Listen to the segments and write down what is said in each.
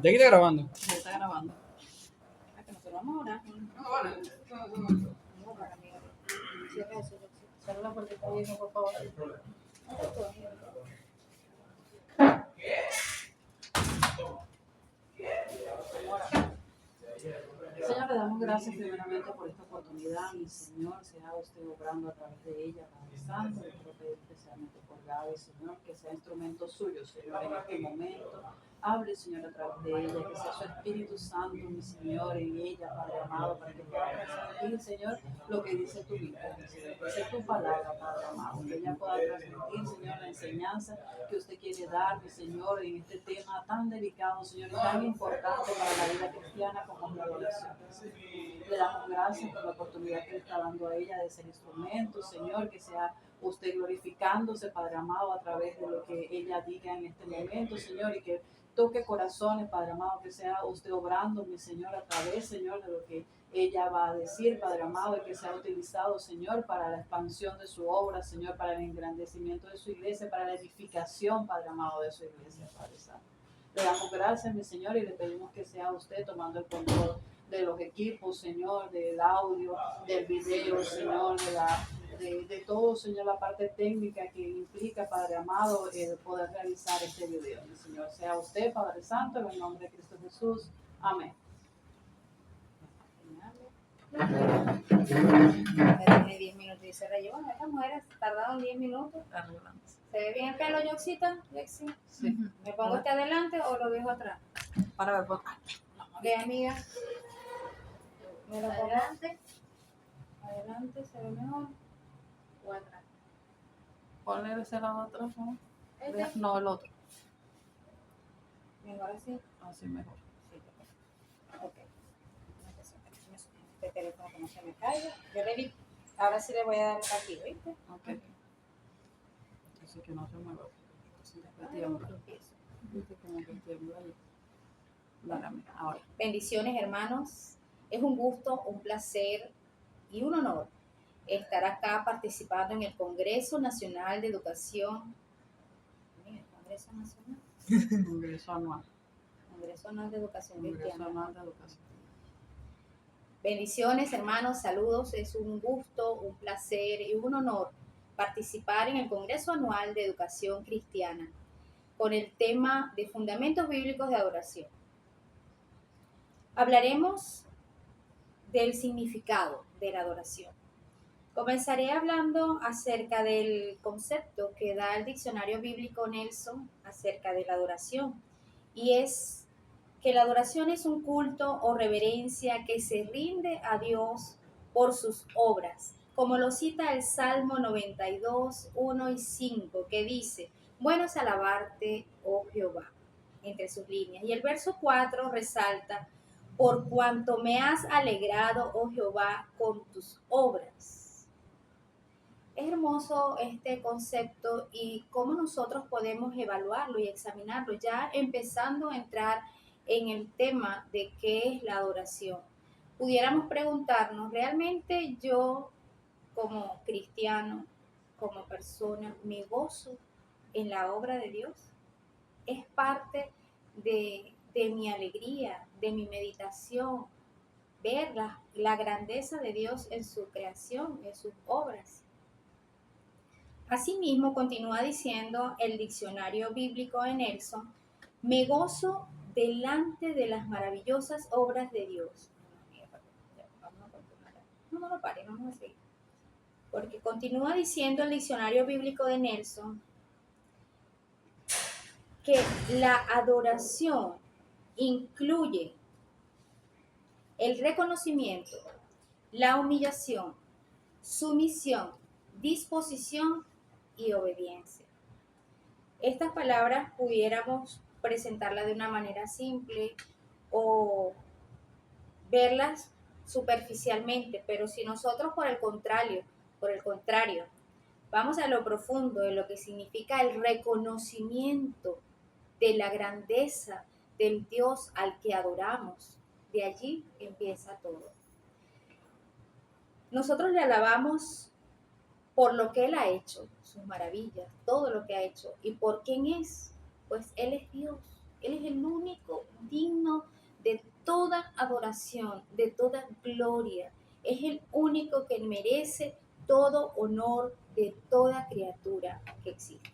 ¿De aquí está grabando? Se está grabando. ¿A que nosotros vamos a orar? No, vale. Vamos a orar, amiga. Cierra eso, cierra la puerta, viejo, por favor. Señor, le damos gracias primeramente por esta oportunidad, mi Señor, sea usted obrando a través de ella, Padre Santo, le quiero pedir especialmente por Gaby, Señor, que sea instrumento suyo, Señor, en este momento. Hable, Señor, a través de ella, que sea su Espíritu Santo, mi Señor, en ella, Padre amado, para que pueda transmitir, Señor, lo que dice tu Biblia, Señor, que sea tu palabra, Padre amado, que ella pueda transmitir, Señor, la enseñanza que usted quiere dar, mi Señor, en este tema tan delicado, Señor, y tan importante para la vida cristiana como es la adoración. Le damos gracias por la oportunidad que le está dando a ella de ser instrumento, Señor, que sea usted glorificándose, Padre amado, a través de lo que ella diga en este momento, Señor, y que toque corazones, Padre amado, que sea usted obrando, mi Señor, a través, Señor, de lo que ella va a decir, Padre amado, y que sea utilizado, Señor, para la expansión de su obra, Señor, para el engrandecimiento de su iglesia, para la edificación, Padre amado, de su iglesia, Padre Santo. Le damos gracias, mi Señor, y le pedimos que sea usted tomando el control de los equipos, Señor, del audio, del video, Señor, de todo, Señor, la parte técnica que implica, Padre amado, el poder realizar este video. Mi Señor, sea usted, Padre Santo, en el nombre de Cristo Jesús. Amén. Tiene 10 minutos y se rellevó. Estas mujeres tardaron 10 minutos. Arreglándose. ¿Se ve bien el pelo, Yoxita? ¿Lexi? Sí. ¿Me pongo este adelante o lo dejo atrás? Para ver, por ¿Qué, amiga? ¿Me lo pongo Adelante adelante? ¿Se ve mejor? o atrás. ponle ese lado atrás, ¿no? Este. No, el otro. Mejor así. Así mejor. Sí, ok. Este teléfono que no se me caiga. Yo le di. Ahora sí le voy a dar aquí, ¿viste? Ok. Así que no se mueva. Así después Ay, tiembla. empiezo. Viste como que tiembla ahí. Dale, mira, ahora. Bendiciones, hermanos. Es un gusto, un placer y un honor estar acá participando en el Congreso Nacional de Educación. Mira, Congreso Nacional. Congreso anual. Congreso Anual de Educación Congreso Cristiana. anual de educación. Bendiciones, hermanos, saludos. Es un gusto, un placer y un honor participar en el Congreso Anual de Educación Cristiana con el tema de Fundamentos Bíblicos de Adoración. Hablaremos del significado de la adoración. Comenzaré hablando acerca del concepto que da el diccionario bíblico Nelson acerca de la adoración, y es que la adoración es un culto o reverencia que se rinde a Dios por sus obras, como lo cita el Salmo 92, 1 y 5, que dice: bueno es alabarte, oh Jehová, entre sus líneas. Y el verso 4 resalta: por cuanto me has alegrado, oh Jehová, con tus obras. Es hermoso este concepto y cómo nosotros podemos evaluarlo y examinarlo, ya empezando a entrar en el tema de qué es la adoración. Pudiéramos preguntarnos, ¿realmente yo como cristiano, como persona, me gozo en la obra de Dios? ¿Es parte de mi alegría, de mi meditación, ver la grandeza de Dios en su creación, en sus obras? Asimismo, continúa diciendo el diccionario bíblico de Nelson: me gozo delante de las maravillosas obras de Dios. No lo pare, vamos a seguir. Porque continúa diciendo el diccionario bíblico de Nelson que la adoración incluye el reconocimiento, la humillación, sumisión, disposición y obediencia. Estas palabras pudiéramos presentarlas de una manera simple o verlas superficialmente, pero si nosotros por el contrario, vamos a lo profundo de lo que significa el reconocimiento de la grandeza del Dios al que adoramos, de allí empieza todo. Nosotros le alabamos por lo que Él ha hecho, sus maravillas, todo lo que ha hecho. ¿Y por quién es? Pues Él es Dios. Él es el único digno toda adoración, de toda gloria. Es el único que merece todo honor de toda criatura que existe.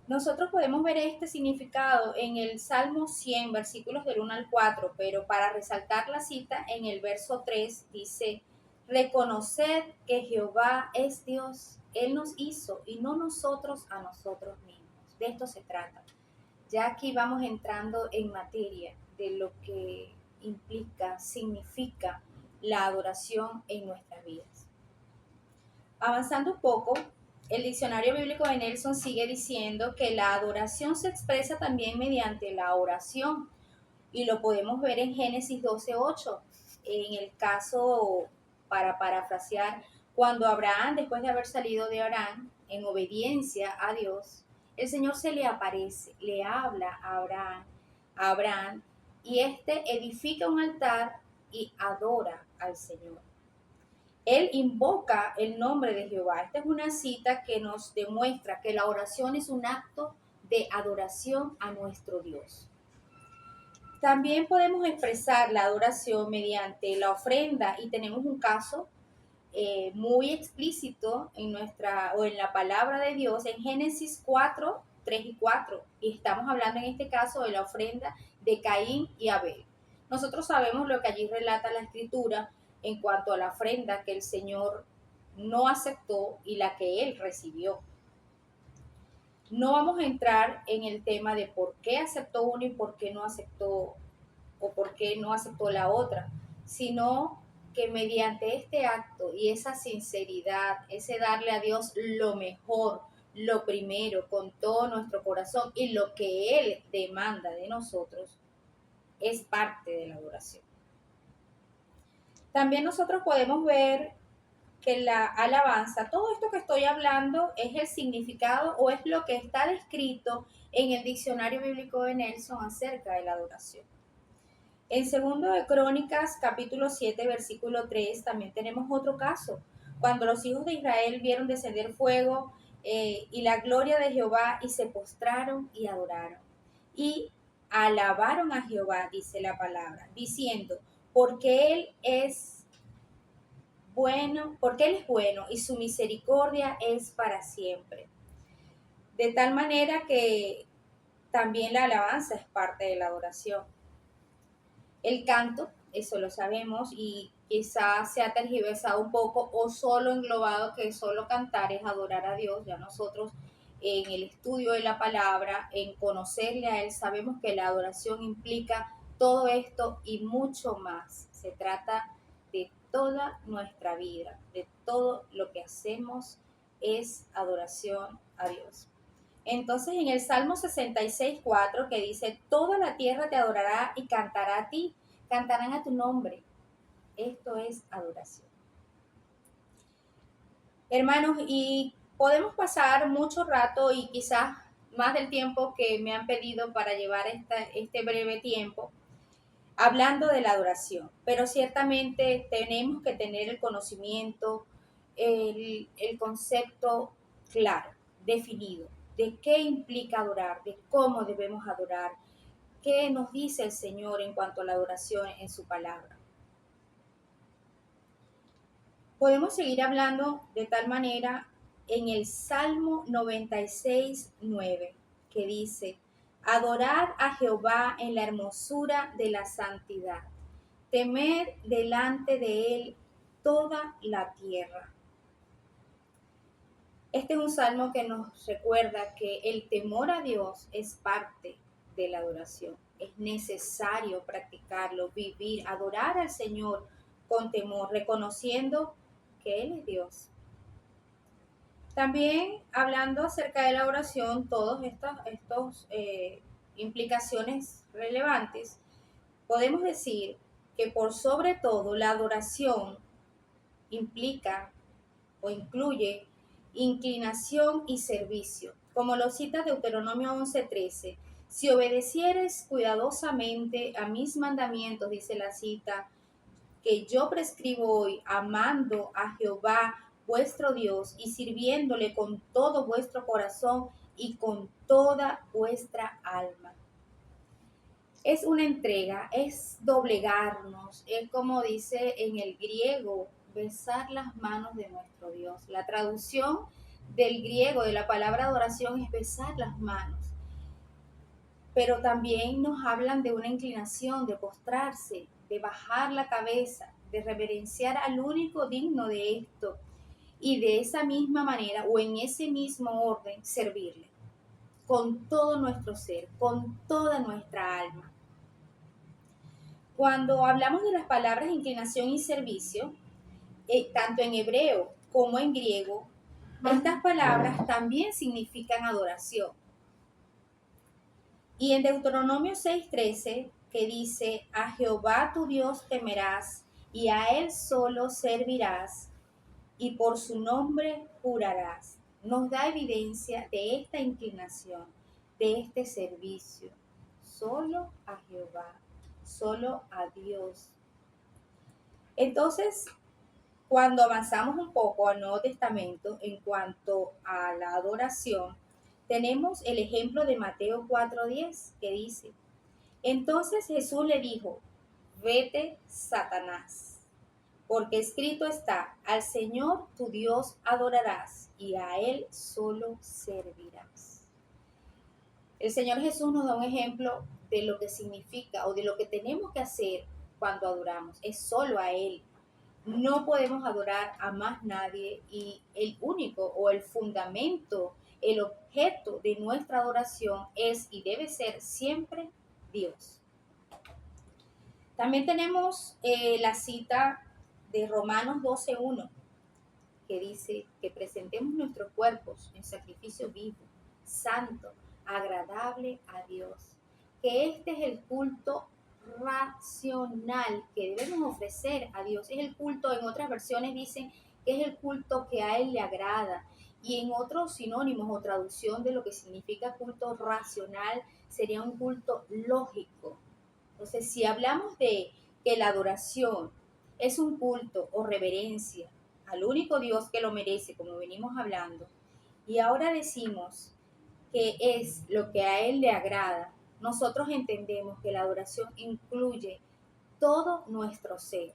Nosotros podemos ver este significado en el Salmo 100, versículos del 1 al 4, pero para resaltar la cita, en el verso 3 dice, reconoced que Jehová es Dios, Él nos hizo y no nosotros a nosotros mismos. De esto se trata. Ya aquí vamos entrando en materia de lo que implica, significa la adoración en nuestras vidas. Avanzando un poco, el diccionario bíblico de Nelson sigue diciendo que la adoración se expresa también mediante la oración y lo podemos ver en Génesis 12:8. En el caso, para parafrasear, cuando Abraham, después de haber salido de Harán, en obediencia a Dios, el Señor se le aparece, le habla a Abraham y éste edifica un altar y adora al Señor. Él invoca el nombre de Jehová. Esta es una cita que nos demuestra que la oración es un acto de adoración a nuestro Dios. También podemos expresar la adoración mediante la ofrenda y tenemos un caso muy explícito en la palabra de Dios en Génesis 4, 3 y 4. Y estamos hablando en este caso de la ofrenda de Caín y Abel. Nosotros sabemos lo que allí relata la Escritura en cuanto a la ofrenda que el Señor no aceptó y la que Él recibió. No vamos a entrar en el tema de por qué aceptó uno y por qué no aceptó o por qué no aceptó la otra, sino que mediante este acto y esa sinceridad, ese darle a Dios lo mejor, lo primero, con todo nuestro corazón y lo que Él demanda de nosotros, es parte de la adoración. También nosotros podemos ver que la alabanza, todo esto que estoy hablando es el significado o es lo que está descrito en el diccionario bíblico de Nelson acerca de la adoración. En 2 de Crónicas, capítulo 7, versículo 3, también tenemos otro caso. Cuando los hijos de Israel vieron descender fuego y la gloria de Jehová y se postraron y adoraron. Y alabaron a Jehová, dice la palabra, diciendo, porque Él es bueno y su misericordia es para siempre. De tal manera que también la alabanza es parte de la adoración. El canto, eso lo sabemos y quizás se ha tergiversado un poco o solo englobado que solo cantar es adorar a Dios. Ya nosotros en el estudio de la palabra, en conocerle a Él, sabemos que la adoración implica todo esto y mucho más. Se trata de toda nuestra vida, de todo lo que hacemos es adoración a Dios. Entonces en el Salmo 66:4 que dice, toda la tierra te adorará y cantará a ti, cantarán a tu nombre. Esto es adoración. Hermanos, y podemos pasar mucho rato y quizás más del tiempo que me han pedido para llevar este breve tiempo hablando de la adoración, pero ciertamente tenemos que tener el conocimiento, el concepto claro, definido, de qué implica adorar, de cómo debemos adorar, qué nos dice el Señor en cuanto a la adoración en su palabra. Podemos seguir hablando de tal manera en el Salmo 96:9, que dice, adorad a Jehová en la hermosura de la santidad, temed delante de Él toda la tierra. Este es un salmo que nos recuerda que el temor a Dios es parte de la adoración. Es necesario practicarlo, vivir, adorar al Señor con temor, reconociendo que Él es Dios. También hablando acerca de la oración, todas estas implicaciones relevantes, podemos decir que por sobre todo la adoración implica o incluye inclinación y servicio, como lo cita Deuteronomio 11:13. Si obedecieres cuidadosamente a mis mandamientos, dice la cita, que yo prescribo hoy, amando a Jehová vuestro Dios y sirviéndole con todo vuestro corazón y con toda vuestra alma. Es una entrega, es doblegarnos, es como dice en el griego, besar las manos de nuestro Dios. La traducción del griego de la palabra adoración es besar las manos, pero también nos hablan de una inclinación, de postrarse, de bajar la cabeza, de reverenciar al único digno de esto y de esa misma manera o en ese mismo orden servirle con todo nuestro ser, con toda nuestra alma. Cuando hablamos de las palabras inclinación y servicio, tanto en hebreo como en griego, estas palabras también significan adoración. Y en Deuteronomio 6:13, que dice, a Jehová tu Dios temerás y a él solo servirás y por su nombre jurarás, nos da evidencia de esta inclinación, de este servicio, solo a Jehová, solo a Dios. Entonces, cuando avanzamos un poco al Nuevo Testamento en cuanto a la adoración, tenemos el ejemplo de Mateo 4:10 que dice, entonces Jesús le dijo, vete, Satanás, porque escrito está, al Señor tu Dios adorarás y a Él solo servirás. El Señor Jesús nos da un ejemplo de lo que significa o de lo que tenemos que hacer cuando adoramos. Es solo a Él. No podemos adorar a más nadie y el único o el fundamento, el objeto de nuestra adoración es y debe ser siempre Dios. También tenemos la cita de Romanos 12:1 que dice que presentemos nuestros cuerpos en sacrificio vivo, santo, agradable a Dios. Que este es el culto racional que debemos ofrecer a Dios. Es el culto, en otras versiones dicen que es el culto que a Él le agrada. Y en otros sinónimos o traducción de lo que significa culto racional sería un culto lógico. Entonces, si hablamos de que la adoración es un culto o reverencia al único Dios que lo merece, como venimos hablando, y ahora decimos que es lo que a Él le agrada, nosotros entendemos que la adoración incluye todo nuestro ser,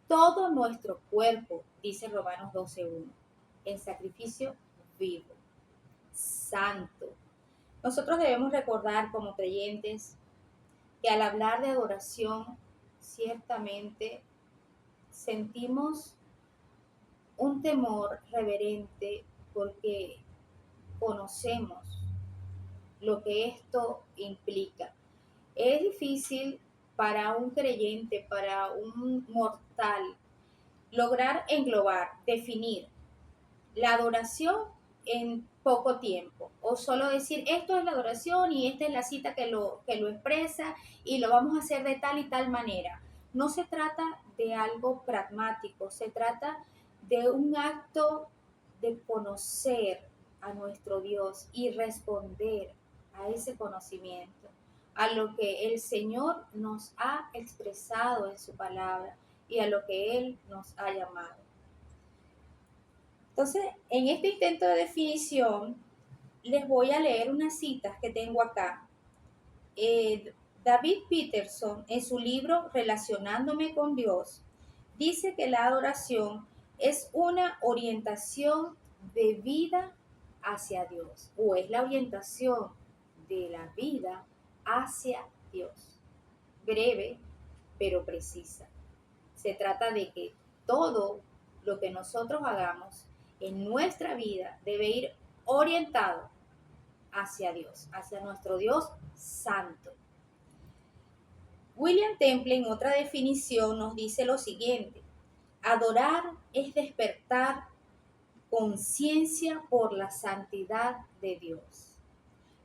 todo nuestro cuerpo, dice Romanos 12:1, en sacrificio vivo, santo. Nosotros debemos recordar como creyentes que al hablar de adoración, ciertamente sentimos un temor reverente porque conocemos lo que esto implica. Es difícil para un creyente, para un mortal, lograr englobar, definir la adoración en poco tiempo o solo decir esto es la adoración y esta es la cita que lo expresa y lo vamos a hacer de tal y tal manera. No se trata de algo pragmático, se trata de un acto de conocer a nuestro Dios y responder a ese conocimiento, a lo que el Señor nos ha expresado en su palabra y a lo que Él nos ha llamado. Entonces, en este intento de definición, les voy a leer unas citas que tengo acá. David Peterson, en su libro Relacionándome con Dios, dice que la adoración es una orientación de vida hacia Dios, o es la orientación de la vida hacia Dios. Breve, pero precisa. Se trata de que todo lo que nosotros hagamos en nuestra vida debe ir orientado hacia Dios, hacia nuestro Dios santo. William Temple, en otra definición, nos dice lo siguiente: adorar es despertar conciencia por la santidad de Dios,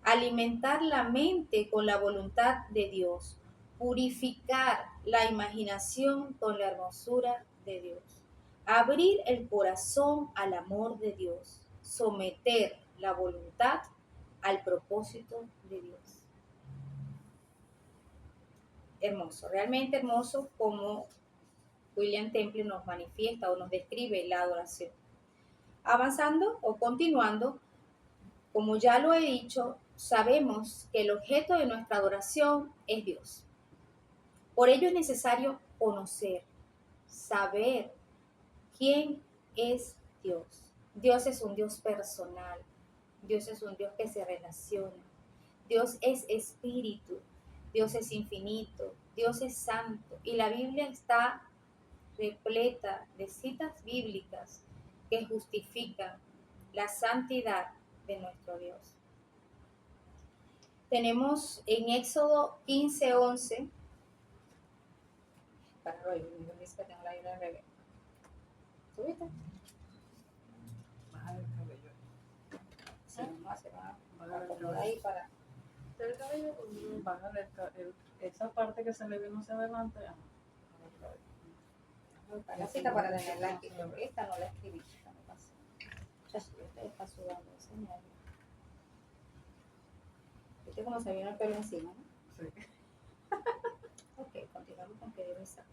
alimentar la mente con la voluntad de Dios, purificar la imaginación con la hermosura de Dios, abrir el corazón al amor de Dios, someter la voluntad al propósito de Dios. Hermoso, realmente hermoso como William Temple nos manifiesta o nos describe la adoración. Avanzando o continuando, como ya lo he dicho, sabemos que el objeto de nuestra adoración es Dios. Por ello es necesario conocer, saber quién es Dios. Dios es un Dios personal. Dios es un Dios que se relaciona. Dios es espíritu. Dios es infinito. Dios es santo. Y la Biblia está repleta de citas bíblicas que justifican la santidad de nuestro Dios. Tenemos en Éxodo 15:11. Tengo la Biblia al revés. ¿Tuviste? Baja el cabello. Sí, no se va Baja a el acomodar cabello. ahí para... ¿El cabello conmigo? Baja esa parte que se le vino hacia adelante. Baja el cabello. La cita para tenerla aquí, porque esta no la escribí, esta me pasó. Ya sí, usted está sudando, señor. ¿Viste cómo se vino el pelo encima, no? Sí. Ok, continuamos con que Dios es santo.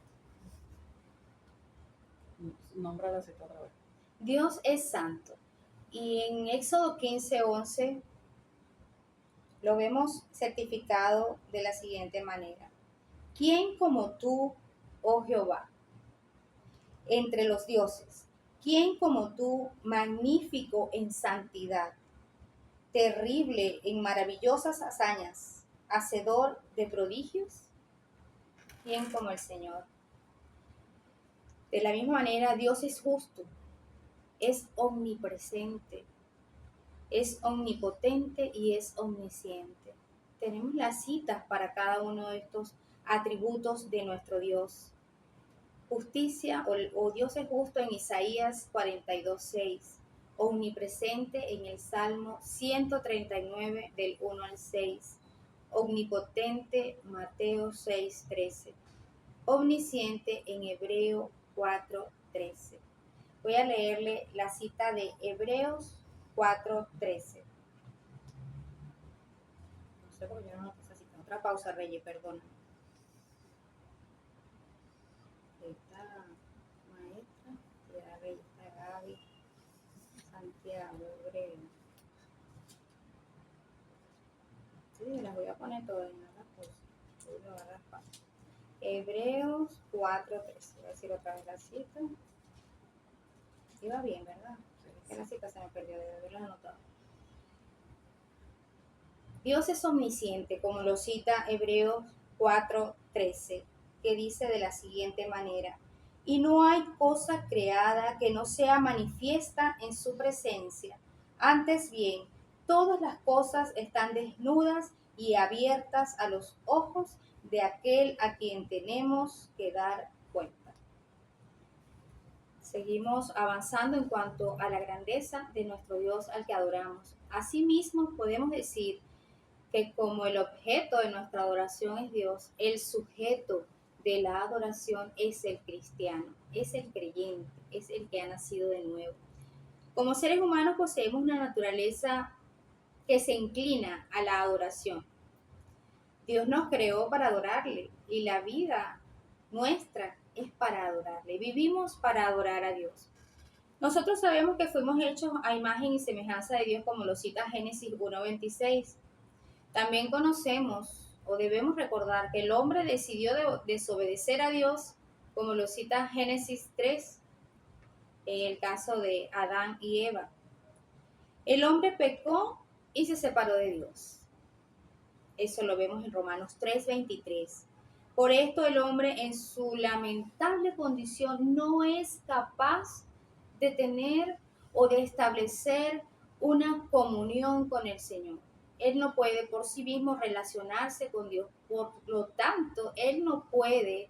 Nombra la cita otra vez. Dios es santo. Y en Éxodo 15:11 lo vemos certificado de la siguiente manera. ¿Quién como tú, oh Jehová, entre los dioses? ¿Quién como tú, magnífico en santidad, terrible en maravillosas hazañas, hacedor de prodigios? ¿Quién como el Señor? De la misma manera, Dios es justo, es omnipresente, es omnipotente y es omnisciente. Tenemos las citas para cada uno de estos atributos de nuestro Dios. Justicia o Dios es justo en Isaías 42:6, omnipresente en el Salmo 139 del 1 al 6, omnipotente Mateo 6:13, omnisciente en Hebreo 4:13. Voy a leerle la cita de Hebreos 4:13. No sé por qué yo no puse así. Otra pausa, Reyes, perdón. Esta maestra, la Reyes, Gaby, Santiago, Hebreo. Sí, las voy a poner todas en la cosa. Voy a dar paso. Hebreos 4:13. Voy a decir otra vez la cita. Iba bien, ¿verdad? Que la cita se me perdió, de haberla anotado. Dios es omnisciente, como lo cita Hebreos 4:13, que dice de la siguiente manera: y no hay cosa creada que no sea manifiesta en su presencia. Antes bien, todas las cosas están desnudas y abiertas a los ojos de aquel a quien tenemos que dar cuenta. Seguimos avanzando en cuanto a la grandeza de nuestro Dios al que adoramos. Asimismo, podemos decir que como el objeto de nuestra adoración es Dios, el sujeto de la adoración es el cristiano, es el creyente, es el que ha nacido de nuevo. Como seres humanos poseemos una naturaleza que se inclina a la adoración. Dios nos creó para adorarle y la vida nuestra es para adorarle. Vivimos para adorar a Dios. Nosotros sabemos que fuimos hechos a imagen y semejanza de Dios, como lo cita Génesis 1:26. También conocemos o debemos recordar que el hombre decidió desobedecer a Dios, como lo cita Génesis 3, en el caso de Adán y Eva. El hombre pecó y se separó de Dios. Eso lo vemos en Romanos 3:23. Por esto el hombre en su lamentable condición no es capaz de tener o de establecer una comunión con el Señor. Él no puede por sí mismo relacionarse con Dios. Por lo tanto, él no puede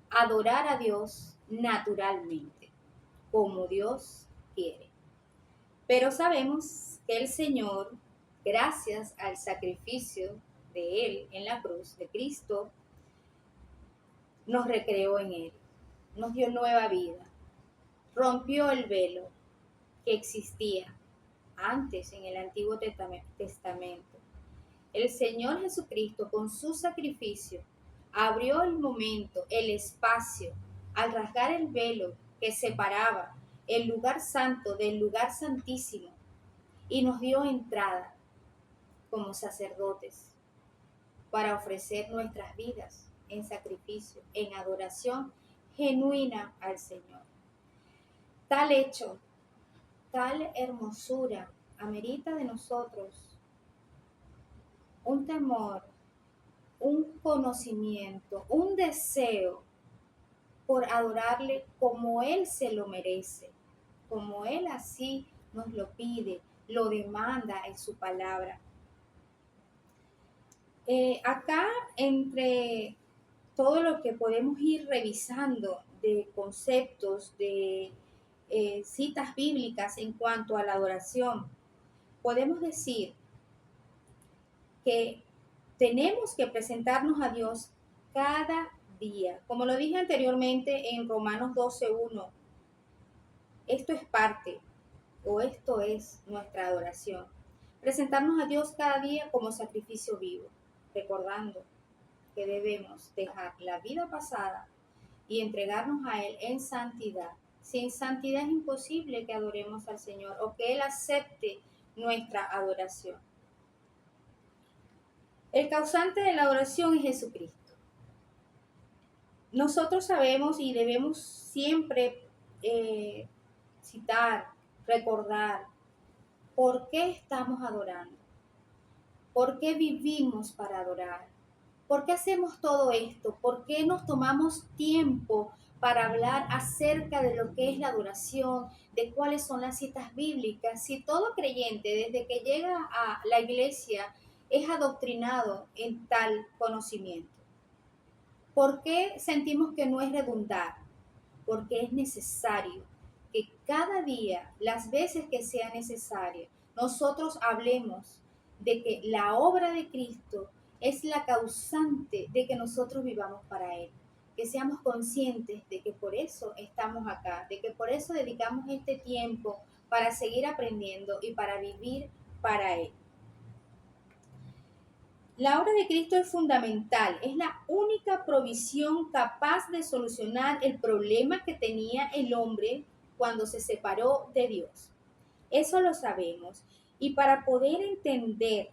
adorar a Dios naturalmente, como Dios quiere. Pero sabemos que el Señor, gracias al sacrificio de Él en la cruz, de Cristo, nos recreó en Él, nos dio nueva vida, rompió el velo que existía antes en el Antiguo Testamento. El Señor Jesucristo, con su sacrificio, abrió el momento, el espacio, al rasgar el velo que separaba el lugar santo del lugar santísimo y nos dio entrada como sacerdotes para ofrecer nuestras vidas en sacrificio, en adoración genuina al Señor. Tal hecho, tal hermosura amerita de nosotros un temor, un conocimiento, un deseo por adorarle como Él se lo merece, como Él así nos lo pide, lo demanda en su palabra. Acá, entre todo lo que podemos ir revisando de conceptos, de citas bíblicas en cuanto a la adoración, podemos decir que tenemos que presentarnos a Dios cada día. Como lo dije anteriormente en Romanos 12:1, esto es parte o esto es nuestra adoración. Presentarnos a Dios cada día como sacrificio vivo, recordando que debemos dejar la vida pasada y entregarnos a Él en santidad. Sin santidad es imposible que adoremos al Señor o que Él acepte nuestra adoración. El causante de la adoración es Jesucristo. Nosotros sabemos y debemos siempre citar, recordar por qué estamos adorando, por qué vivimos para adorar, por qué hacemos todo esto, por qué nos tomamos tiempo para hablar acerca de lo que es la adoración, de cuáles son las citas bíblicas. Si todo creyente desde que llega a la iglesia es adoctrinado en tal conocimiento, ¿por qué sentimos que no es redundar? Porque es necesario que cada día, las veces que sea necesario, nosotros hablemos de que la obra de Cristo es la causante de que nosotros vivamos para Él. Que seamos conscientes de que por eso estamos acá, de que por eso dedicamos este tiempo para seguir aprendiendo y para vivir para Él. La obra de Cristo es fundamental, es la única provisión capaz de solucionar el problema que tenía el hombre cuando se separó de Dios. Eso lo sabemos. Y para poder entender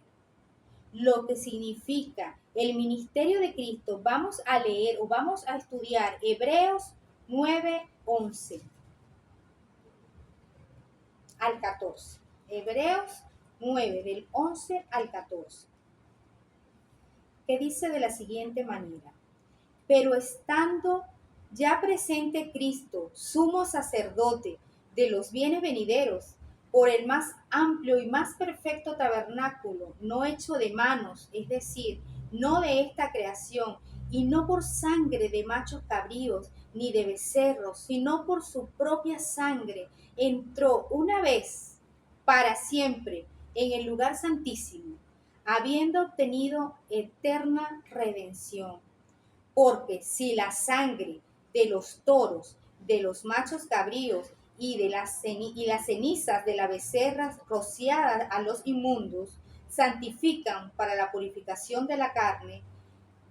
lo que significa el ministerio de Cristo, vamos a leer o vamos a estudiar Hebreos 9:11 al 14. Hebreos 9, del 11 al 14. Que dice de la siguiente manera: pero estando ya presente Cristo, sumo sacerdote de los bienes venideros, por el más amplio y más perfecto tabernáculo, no hecho de manos, es decir, no de esta creación, y no por sangre de machos cabríos, ni de becerros, sino por su propia sangre, entró una vez para siempre en el lugar santísimo, habiendo obtenido eterna redención. Porque si la sangre de los toros, de los machos cabríos y las cenizas de la becerra rociadas a los inmundos santifican para la purificación de la carne,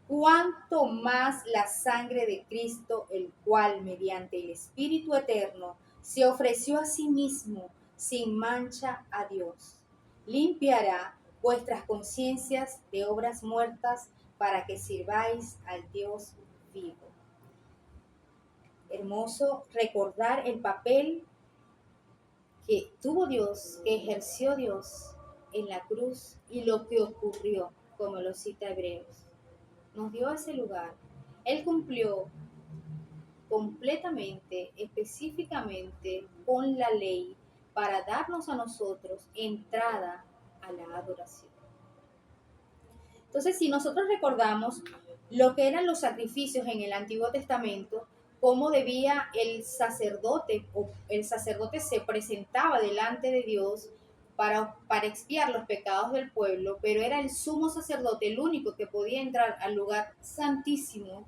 cuánto más la sangre de Cristo, el cual mediante el Espíritu Eterno se ofreció a sí mismo sin mancha a Dios, limpiará vuestras conciencias de obras muertas para que sirváis al Dios vivo. Hermoso recordar el papel que tuvo Dios, que ejerció Dios en la cruz y lo que ocurrió, como lo cita Hebreos. Nos dio ese lugar. Él cumplió completamente, específicamente con la ley para darnos a nosotros entrada a la adoración. Entonces, si nosotros recordamos lo que eran los sacrificios en el Antiguo Testamento, cómo debía el sacerdote se presentaba delante de Dios para expiar los pecados del pueblo, pero era el sumo sacerdote el único que podía entrar al lugar santísimo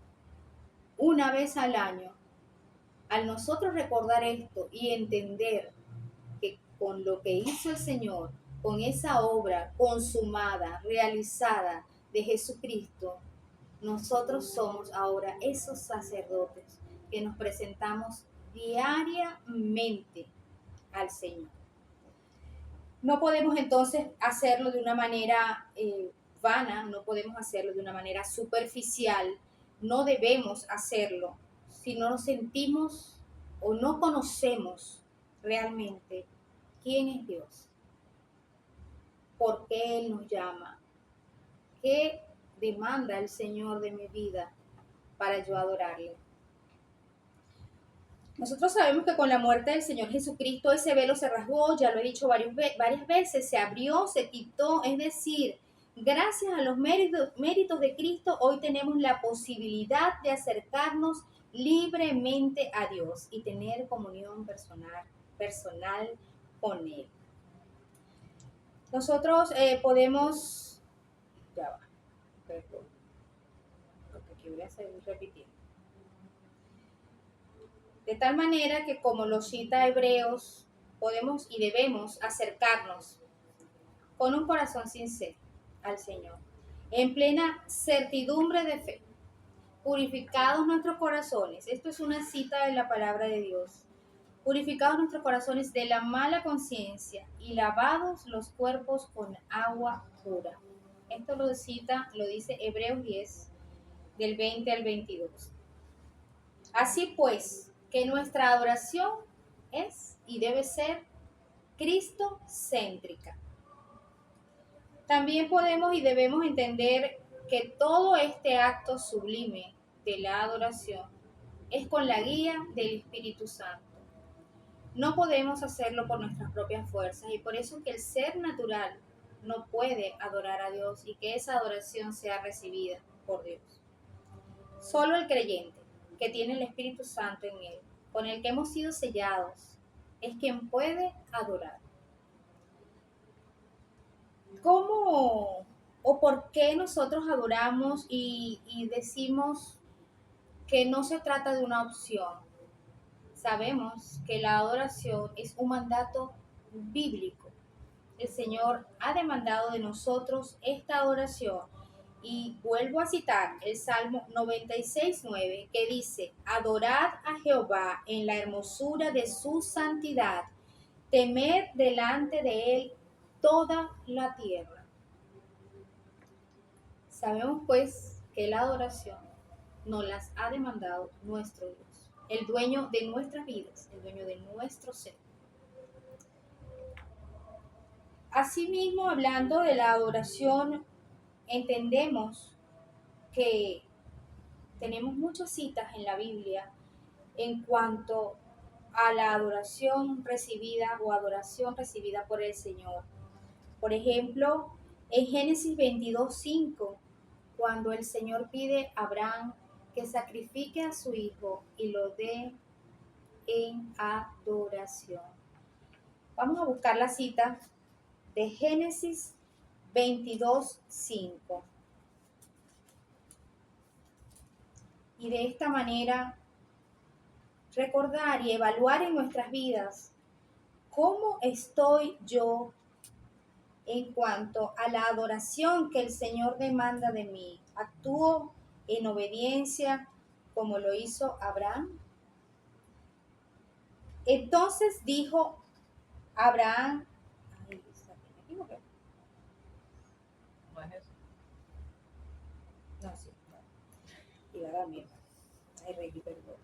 una vez al año. Al nosotros recordar esto y entender que con lo que hizo el Señor, con esa obra consumada, realizada de Jesucristo, nosotros somos ahora esos sacerdotes que nos presentamos diariamente al Señor. No podemos entonces hacerlo de una manera vana, no podemos hacerlo de una manera superficial, no debemos hacerlo si no nos sentimos o no conocemos realmente quién es Dios, por qué Él nos llama, qué demanda el Señor de mi vida para yo adorarle. Nosotros sabemos que con la muerte del Señor Jesucristo ese velo se rasgó, ya lo he dicho varias veces, se abrió, se quitó, es decir, gracias a los méritos de Cristo hoy tenemos la posibilidad de acercarnos libremente a Dios y tener comunión personal con Él. Nosotros podemos, ya va, perdón, porque aquí voy a seguir repitiendo. De tal manera que como lo cita Hebreos, podemos y debemos acercarnos con un corazón sincero al Señor, en plena certidumbre de fe, purificados nuestros corazones. Esto es una cita de la palabra de Dios. Purificados nuestros corazones de la mala conciencia y lavados los cuerpos con agua pura. Esto lo dice Hebreos 10, del 20 al 22. Así pues, que nuestra adoración es y debe ser cristocéntrica. También podemos y debemos entender que todo este acto sublime de la adoración es con la guía del Espíritu Santo. No podemos hacerlo por nuestras propias fuerzas y por eso que el ser natural no puede adorar a Dios y que esa adoración sea recibida por Dios. Solo el creyente que tiene el Espíritu Santo en él, con el que hemos sido sellados, es quien puede adorar. ¿Cómo o por qué nosotros adoramos y decimos que no se trata de una opción? Sabemos que la adoración es un mandato bíblico. El Señor ha demandado de nosotros esta adoración. Y vuelvo a citar el Salmo 96:9 que dice: adorad a Jehová en la hermosura de su santidad, temed delante de él toda la tierra. Sabemos pues que la adoración nos las ha demandado nuestro Dios, el dueño de nuestras vidas, el dueño de nuestro ser. Asimismo, hablando de la adoración, entendemos que tenemos muchas citas en la Biblia en cuanto a la adoración recibida o adoración recibida por el Señor. Por ejemplo, en Génesis 22:5, cuando el Señor pide a Abraham que sacrifique a su hijo y lo dé en adoración. Vamos a buscar la cita de Génesis 22:5. Y de esta manera recordar y evaluar en nuestras vidas cómo estoy yo en cuanto a la adoración que el Señor demanda de mí. ¿Actúo en obediencia como lo hizo Abraham? Entonces dijo Abraham, ay, me equivoqué. No es eso. No, sí, no. Y ahora mismo. Ay, Reiki, perdón.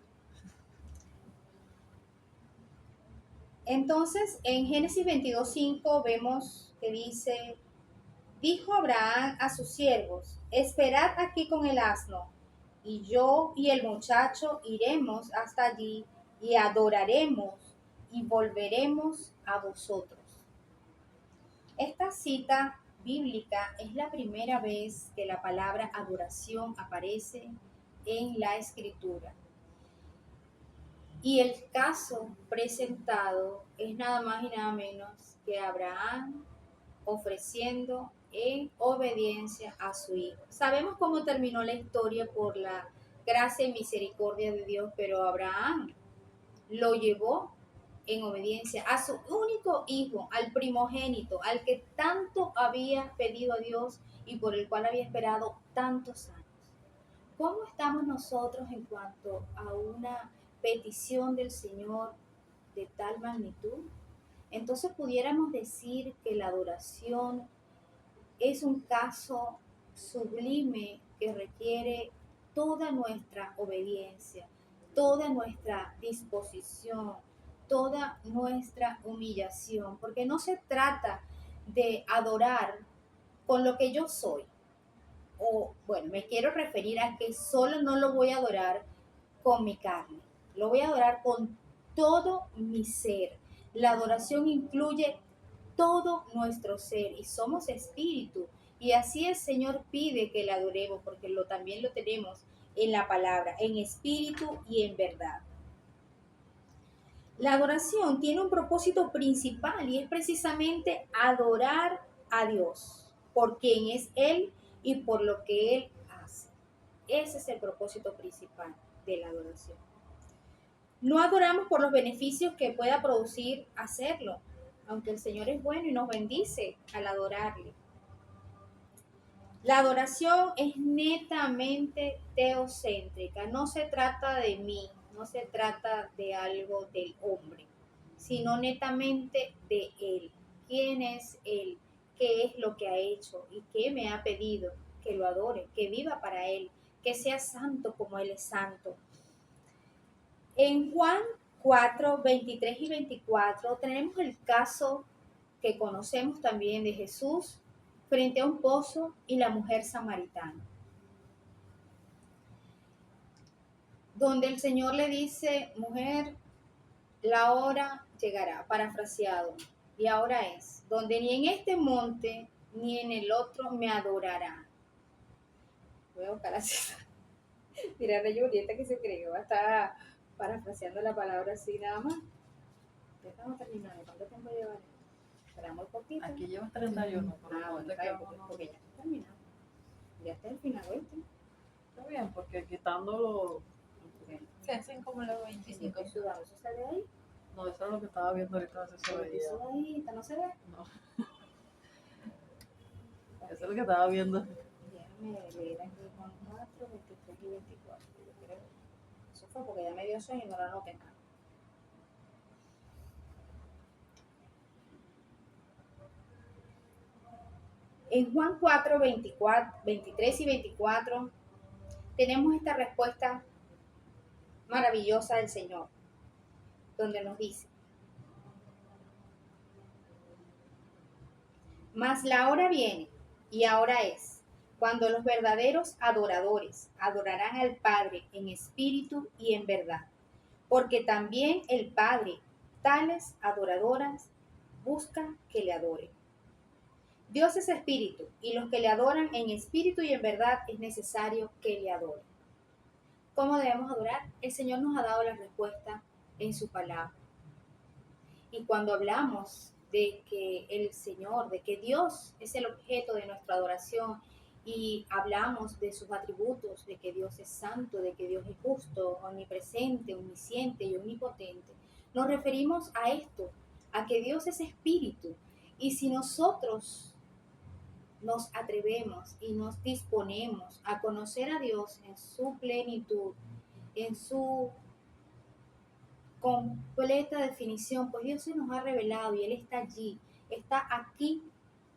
Entonces, en Génesis 22:5 vemos que dice: dijo Abraham a sus siervos: esperad aquí con el asno, y yo y el muchacho iremos hasta allí y adoraremos y volveremos a vosotros. Esta cita bíblica es la primera vez que la palabra adoración aparece en la Escritura. Y el caso presentado es nada más y nada menos que Abraham ofreciendo en obediencia a su hijo. Sabemos cómo terminó la historia por la gracia y misericordia de Dios, pero Abraham lo llevó en obediencia a su único hijo, al primogénito, al que tanto había pedido a Dios y por el cual había esperado tantos años. ¿Cómo estamos nosotros en cuanto a una petición del Señor de tal magnitud? Entonces pudiéramos decir que la adoración es un caso sublime que requiere toda nuestra obediencia, toda nuestra disposición, toda nuestra humillación, porque no se trata de adorar con lo que yo soy. O bueno, me quiero referir a que solo no lo voy a adorar con mi carne, lo voy a adorar con todo mi ser. La adoración incluye todo nuestro ser y somos espíritu. Y así el Señor pide que le adoremos, porque también lo tenemos en la palabra, en espíritu y en verdad. La adoración tiene un propósito principal y es precisamente adorar a Dios por quien es Él y por lo que Él hace. Ese es el propósito principal de la adoración. No adoramos por los beneficios que pueda producir hacerlo, aunque el Señor es bueno y nos bendice al adorarle. La adoración es netamente teocéntrica, no se trata de mí, no se trata de algo del hombre, sino netamente de Él. ¿Quién es Él? ¿Qué es lo que ha hecho? ¿Y qué me ha pedido? Que lo adore, que viva para Él, que sea santo como Él es santo. En Juan 4, 23 y 24 tenemos el caso que conocemos también de Jesús frente a un pozo y la mujer samaritana, donde el Señor le dice: mujer, la hora llegará, parafraseado, y ahora es, donde ni en este monte ni en el otro me adorarán. Voy a buscar así. Mira, la Julieta que se creyó, está parafraseando la palabra así nada más. Ya estamos terminando. ¿Cuánto tiempo lleva? Esperamos un poquito. Aquí llevas 31, por el momento que porque ya está terminado. Ya está el final, ¿oíste? Está bien, porque quitándolo. Se hacen como los 25. ¿Eso sale ahí? No, eso es lo que estaba viendo ahorita, si se veía. ¿Eso ahí no se ve? No. Eso es lo que estaba viendo. Déjame leer aquí con 4, 23 y 24. Yo creo. Eso fue porque ya me dio sueño y no lo anoté nada. En Juan 4, 23 y 24 tenemos esta respuesta maravillosa del Señor, donde nos dice: mas la hora viene, y ahora es, cuando los verdaderos adoradores adorarán al Padre en espíritu y en verdad, porque también el Padre tales adoradoras busca que le adoren. Dios es espíritu, y los que le adoran en espíritu y en verdad es necesario que le adoren. ¿Cómo debemos adorar? El Señor nos ha dado la respuesta en su palabra. Y cuando hablamos de que el Señor, de que Dios es el objeto de nuestra adoración y hablamos de sus atributos, de que Dios es santo, de que Dios es justo, omnipresente, omnisciente y omnipotente, nos referimos a esto, a que Dios es espíritu. Y si nosotros nos atrevemos y nos disponemos a conocer a Dios en su plenitud, en su completa definición, pues Dios se nos ha revelado y Él está allí, está aquí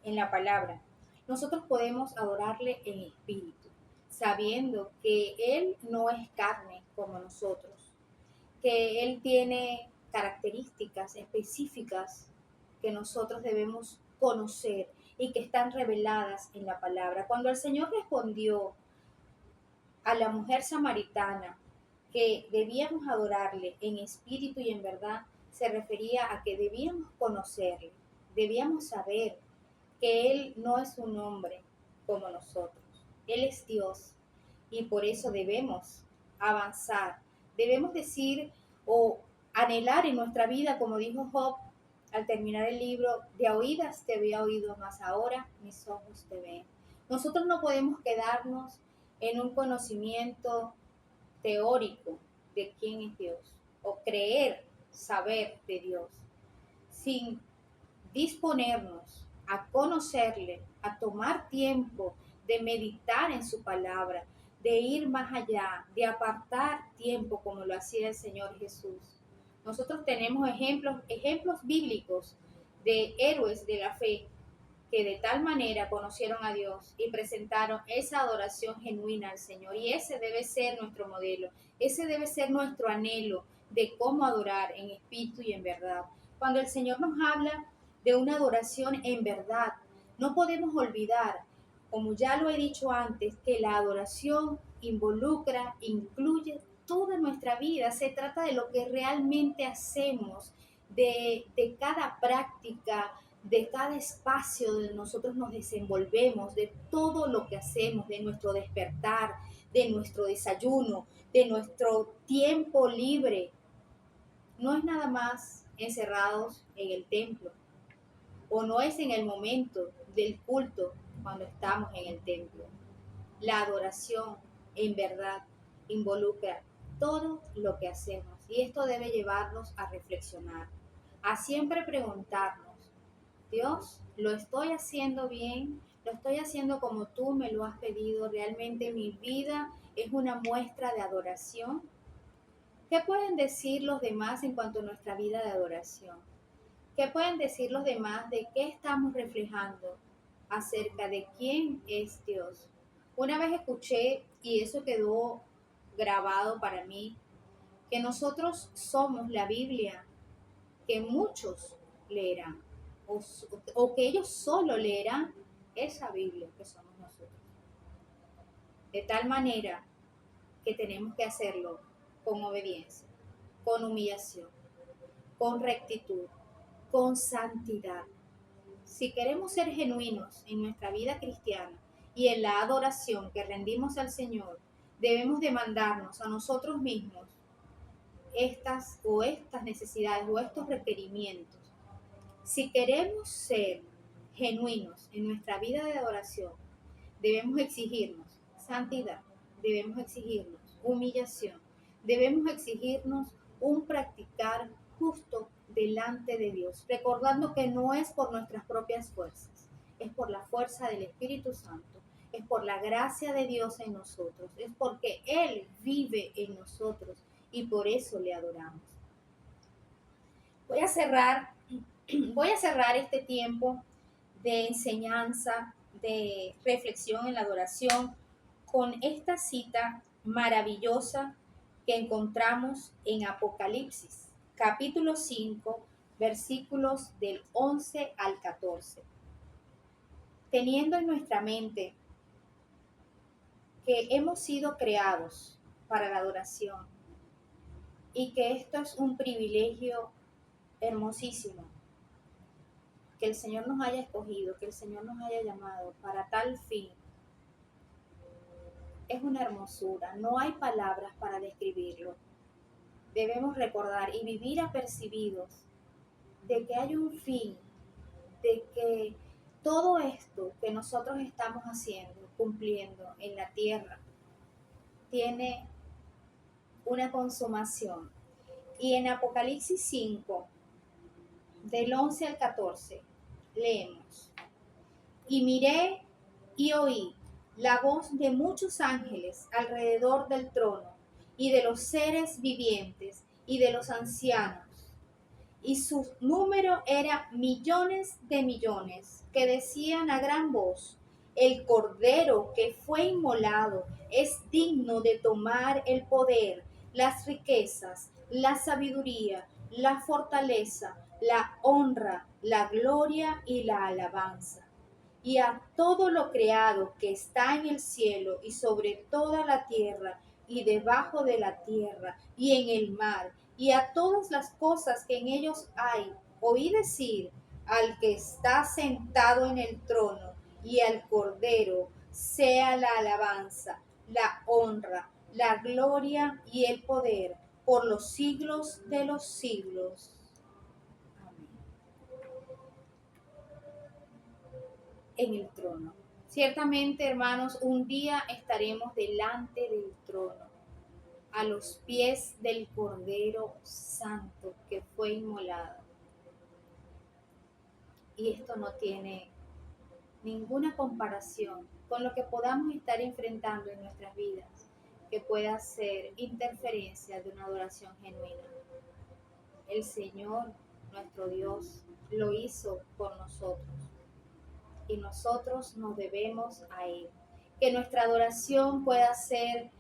en la palabra. Nosotros podemos adorarle en espíritu, sabiendo que Él no es carne como nosotros, que Él tiene características específicas que nosotros debemos conocer y que están reveladas en la palabra. Cuando el Señor respondió a la mujer samaritana que debíamos adorarle en espíritu y en verdad, se refería a que debíamos conocerle, debíamos saber que Él no es un hombre como nosotros, Él es Dios y por eso debemos avanzar, debemos decir o anhelar en nuestra vida, como dijo Job al terminar el libro: de oídas te había oído, mas ahora mis ojos te ven. Nosotros no podemos quedarnos en un conocimiento teórico de quién es Dios o creer saber de Dios sin disponernos a conocerle, a tomar tiempo de meditar en su palabra, de ir más allá, de apartar tiempo como lo hacía el Señor Jesús. Nosotros tenemos ejemplos bíblicos de héroes de la fe que de tal manera conocieron a Dios y presentaron esa adoración genuina al Señor. Y ese debe ser nuestro modelo, ese debe ser nuestro anhelo de cómo adorar en espíritu y en verdad. Cuando el Señor nos habla de una adoración en verdad, no podemos olvidar, como ya lo he dicho antes, que la adoración involucra, incluye toda nuestra vida. Se trata de lo que realmente hacemos, de cada práctica, de cada espacio donde nosotros nos desenvolvemos, de todo lo que hacemos, de nuestro despertar, de nuestro desayuno, de nuestro tiempo libre. No es nada más encerrados en el templo, o no es en el momento del culto cuando estamos en el templo. La adoración en verdad involucra todo lo que hacemos, y esto debe llevarnos a reflexionar, a siempre preguntarnos: Dios, ¿lo estoy haciendo bien? ¿Lo estoy haciendo como tú me lo has pedido? ¿Realmente mi vida es una muestra de adoración? ¿Qué pueden decir los demás en cuanto a nuestra vida de adoración? ¿Qué pueden decir los demás de qué estamos reflejando acerca de quién es Dios? Una vez escuché, y eso quedó grabado para mí, que nosotros somos la Biblia que muchos leerán, o que ellos solo leerán esa Biblia que somos nosotros. De tal manera que tenemos que hacerlo con obediencia, con humillación, con rectitud, con santidad. Si queremos ser genuinos en nuestra vida cristiana y en la adoración que rendimos al Señor, debemos demandarnos a nosotros mismos estas necesidades o estos requerimientos. Si queremos ser genuinos en nuestra vida de adoración, debemos exigirnos santidad, debemos exigirnos humillación, debemos exigirnos un practicar justo delante de Dios, recordando que no es por nuestras propias fuerzas, es por la fuerza del Espíritu Santo, es por la gracia de Dios en nosotros, es porque Él vive en nosotros y por eso le adoramos. Voy a cerrar este tiempo de enseñanza, de reflexión en la adoración, con esta cita maravillosa que encontramos en Apocalipsis, capítulo 5, versículos del 11 al 14. Teniendo en nuestra mente que hemos sido creados para la adoración y que esto es un privilegio hermosísimo, que el Señor nos haya escogido, que el Señor nos haya llamado para tal fin, es una hermosura, no hay palabras para describirlo. Debemos recordar y vivir apercibidos de que hay un fin, de que todo esto que nosotros estamos haciendo, cumpliendo en la tierra, tiene una consumación. Y en Apocalipsis 5, del 11 al 14, leemos: Y miré y oí la voz de muchos ángeles alrededor del trono, y de los seres vivientes, y de los ancianos, y su número era millones de millones, que decían a gran voz: El Cordero que fue inmolado es digno de tomar el poder, las riquezas, la sabiduría, la fortaleza, la honra, la gloria y la alabanza. Y a todo lo creado que está en el cielo y sobre toda la tierra y debajo de la tierra y en el mar, y a todas las cosas que en ellos hay, oí decir al que está sentado en el trono y al Cordero, sea la alabanza, la honra, la gloria y el poder por los siglos de los siglos. Amén. En el trono. Ciertamente, hermanos, un día estaremos delante del trono, a los pies del Cordero Santo que fue inmolado. Y esto no tiene ninguna comparación con lo que podamos estar enfrentando en nuestras vidas, que pueda ser interferencia de una adoración genuina. El Señor, nuestro Dios, lo hizo por nosotros y nosotros nos debemos a Él. Que nuestra adoración pueda ser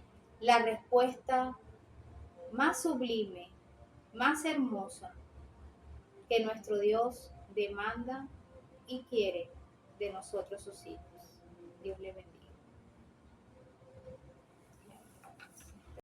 la respuesta más sublime, más hermosa que nuestro Dios demanda y quiere de nosotros sus hijos.